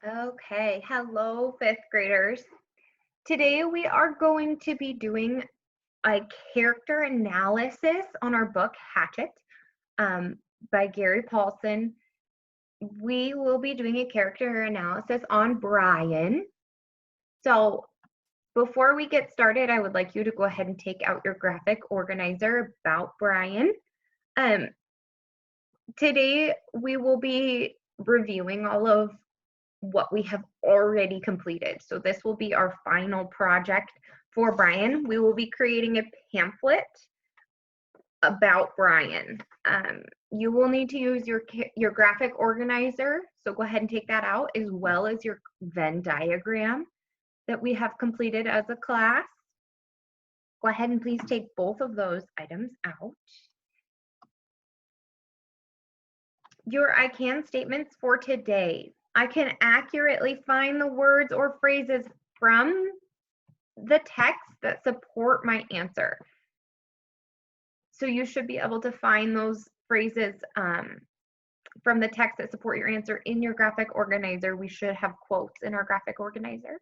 Okay, hello, fifth graders. Today we are going to be doing a character analysis on our book Hatchet um, by Gary Paulson. We will be doing a character analysis on Brian. So before we get started, I would like you to go ahead and take out your graphic organizer about Brian. Um, Today we will be reviewing all of what we have already completed. So this will be our final project for Brian. We will be creating a pamphlet about Brian. You will need to use your graphic organizer. So go ahead and take that out, as well as your Venn diagram that we have completed as a class. Go ahead and please take both of those items out. Your I can statements for today. I can accurately find the words or phrases from the text that support my answer. So you should be able to find those phrases from the text that support your answer in your graphic organizer. We should have quotes in our graphic organizer.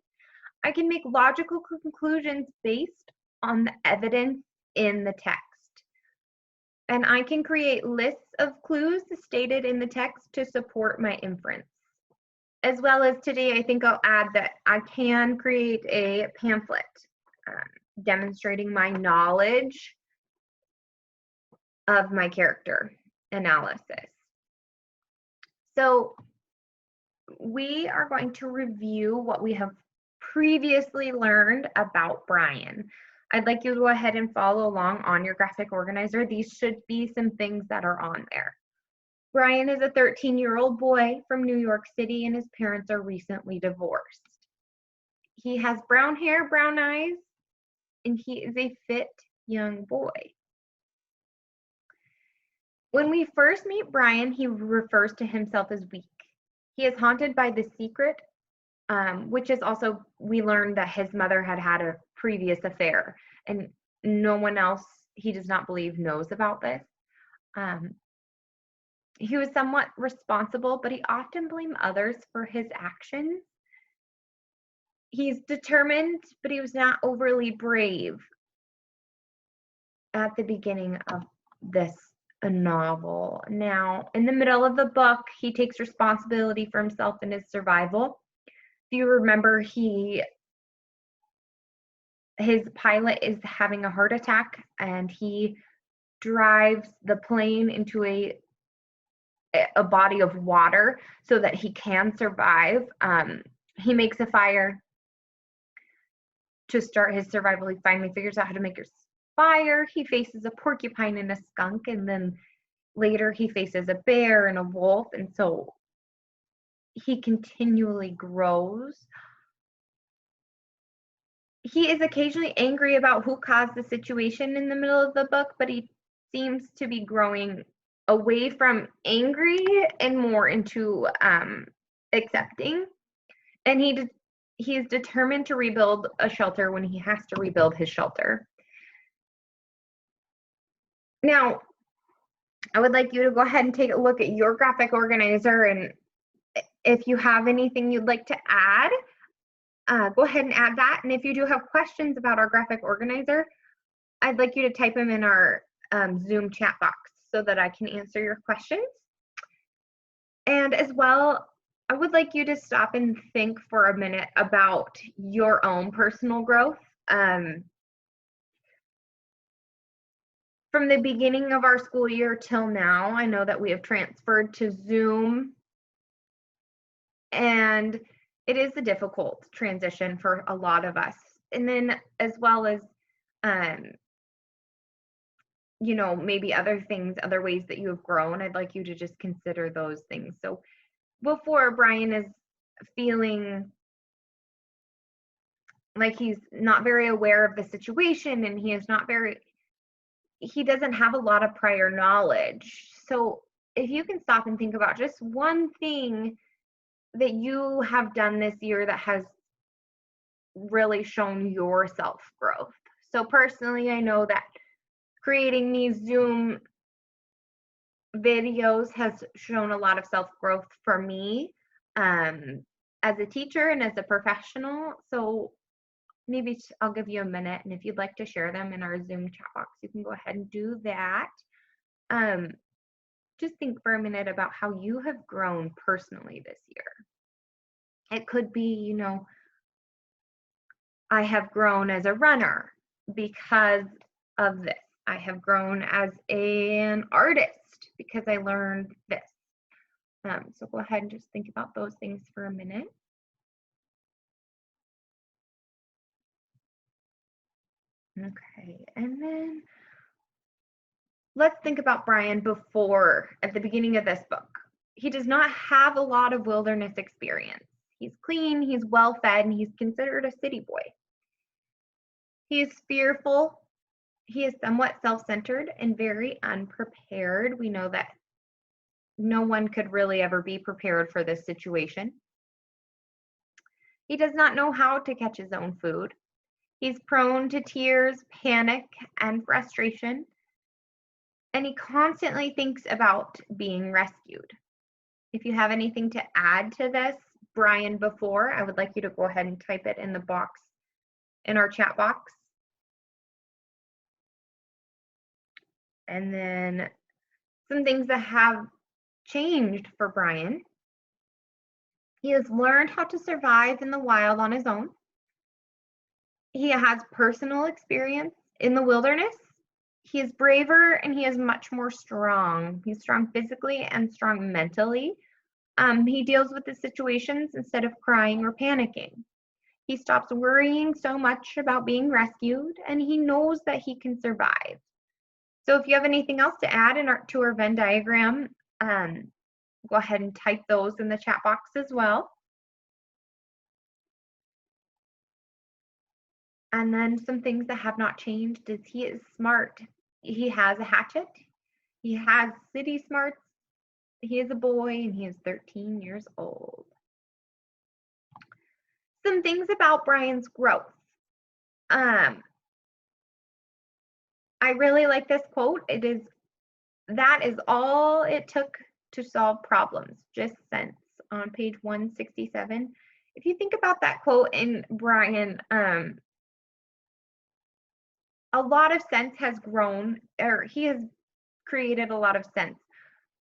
I can make logical conclusions based on the evidence in the text. And I can create lists of clues stated in the text to support my inference. As well as today, I think I'll add that I can create a pamphlet demonstrating my knowledge of my character analysis. So we are going to review what we have previously learned about Brian. I'd like you to go ahead and follow along on your graphic organizer. These should be some things that are on there. Brian is a 13-year-old boy from New York City, and his parents are recently divorced. He has brown hair, brown eyes, and he is a fit young boy. When we first meet Brian, he refers to himself as weak. He is haunted by the secret, which is also, we learned that his mother had had a previous affair, and no one else, he does not believe, knows about this. He was somewhat responsible, but he often blamed others for his actions. He's determined, but he was not overly brave at the beginning of this novel. Now, in the middle of the book, he takes responsibility for himself and his survival. If you remember, his pilot is having a heart attack, and he drives the plane into a body of water so that he can survive. He makes a fire to start his survival. He finally figures out how to make a fire. He faces a porcupine and a skunk, and then later he faces a bear and a wolf, and so he continually grows. He is occasionally angry about who caused the situation in the middle of the book, but he seems to be growing away from angry and more into accepting. And he is determined to rebuild a shelter when he has to rebuild his shelter. Now, I would like you to go ahead and take a look at your graphic organizer, and if you have anything you'd like to add, go ahead and add that. And if you do have questions about our graphic organizer, I'd like you to type them in our Zoom chat box so that I can answer your questions. And as well, I would like you to stop and think for a minute about your own personal growth. From the beginning of our school year till now, I know that we have transferred to Zoom, and it is a difficult transition for a lot of us. And then as well as, maybe other things, other ways that you have grown, I'd like you to just consider those things. So before, Brian is feeling like he's not very aware of the situation, and he doesn't have a lot of prior knowledge. So if you can stop and think about just one thing that you have done this year that has really shown your self-growth. So personally, I know that creating these Zoom videos has shown a lot of self-growth for me. as a teacher and as a professional. So maybe I'll give you a minute, and if you'd like to share them in our Zoom chat box, you can go ahead and do that. Um, just think for a minute about how you have grown personally this year. It could be, I have grown as a runner because of this. I have grown as an artist because I learned this. So go ahead and just think about those things for a minute. Okay, and then let's think about Brian before, at the beginning of this book. He does not have a lot of wilderness experience. He's clean, he's well fed, and he's considered a city boy. He is fearful. He is somewhat self-centered and very unprepared. We know that no one could really ever be prepared for this situation. He does not know how to catch his own food. He's prone to tears, panic, and frustration. And he constantly thinks about being rescued. If you have anything to add to this, Brian, before, I would like you to go ahead and type it in the box, in our chat box. And then some things that have changed for Brian. He has learned how to survive in the wild on his own. He has personal experience in the wilderness. He is braver and he is much more strong. He's strong physically and strong mentally. He deals with the situations instead of crying or panicking. He stops worrying so much about being rescued, and he knows that he can survive. So if you have anything else to add to our Venn diagram, go ahead and type those in the chat box as well. And then some things that have not changed is he is smart. He has a hatchet. He has city smarts. He is a boy and he is 13 years old. Some things about Brian's growth. I really like this quote. That is all it took to solve problems, just sense, on page 167. If you think about that quote in Brian, a lot of sense has grown, or he has created a lot of sense.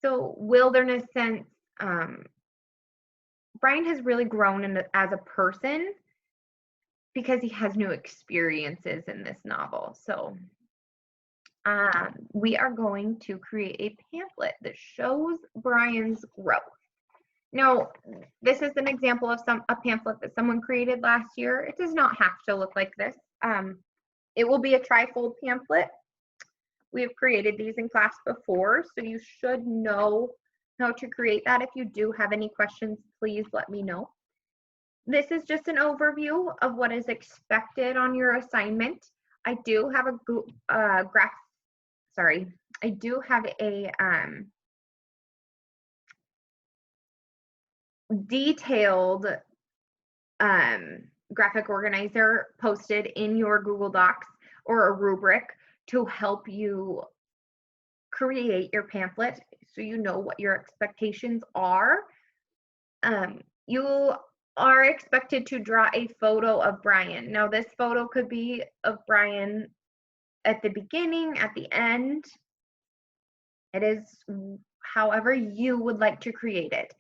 So wilderness sense, Brian has really grown as a person because he has new experiences in this novel. So we are going to create a pamphlet that shows Brian's growth. Now, this is an example of a pamphlet that someone created last year. It does not have to look like this. It will be a trifold pamphlet. We have created these in class before, so you should know how to create that. If you do have any questions, please let me know. This is just an overview of what is expected on your assignment. I do have a detailed graphic organizer posted in your Google Docs or a rubric to help you create your pamphlet so you know what your expectations are. You are expected to draw a photo of Brian. Now, this photo could be of Brian at the beginning, at the end. It is however you would like to create it.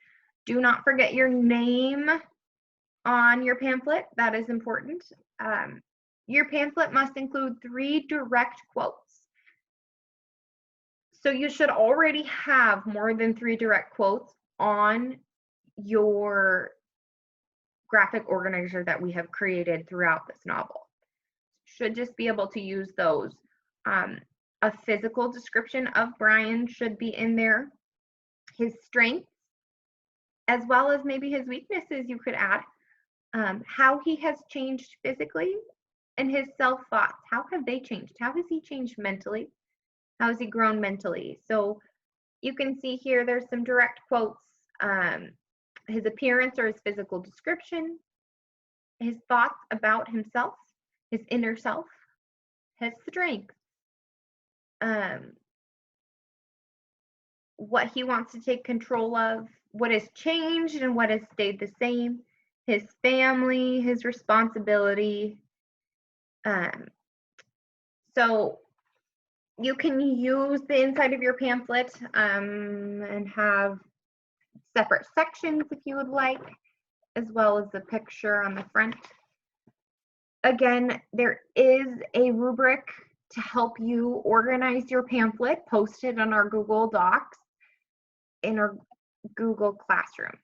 Do not forget your name on your pamphlet. That is important. Your pamphlet must include 3 direct quotes. So you should already have more than 3 direct quotes on your graphic organizer that we have created throughout this novel. Should just be able to use those. A physical description of Brian should be in there. His strengths, as well as maybe his weaknesses, you could add. How he has changed physically, and his self-thoughts. How have they changed? How has he changed mentally? How has he grown mentally? So you can see here there's some direct quotes. His appearance or his physical description, his thoughts about himself, his inner self, his strengths, what he wants to take control of, what has changed and what has stayed the same, his family, his responsibility. So you can use the inside of your pamphlet and have separate sections if you would like, as well as the picture on the front. Again, there is a rubric to help you organize your pamphlet posted on our Google Docs in our Google Classroom.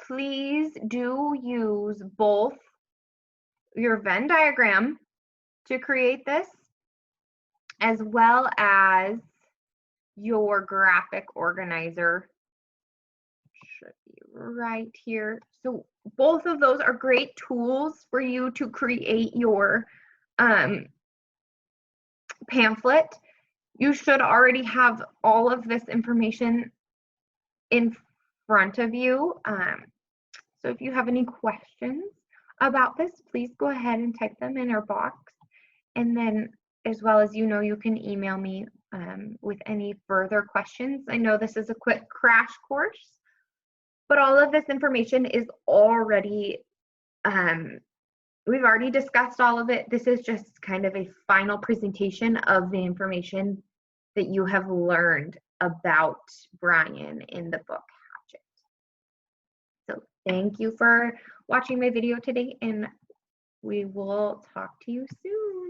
Please do use both your Venn diagram to create this, as well as your graphic organizer. Should be right here. So both of those are great tools for you to create your pamphlet. You should already have all of this information in front of you. So if you have any questions about this, please go ahead and type them in our box. And then, as well as you can email me with any further questions. I know this is a quick crash course, but all of this information is already, we've already discussed all of it. This is just kind of a final presentation of the information that you have learned about Brian in the book Hatchet. So thank you for watching my video today, and we will talk to you soon.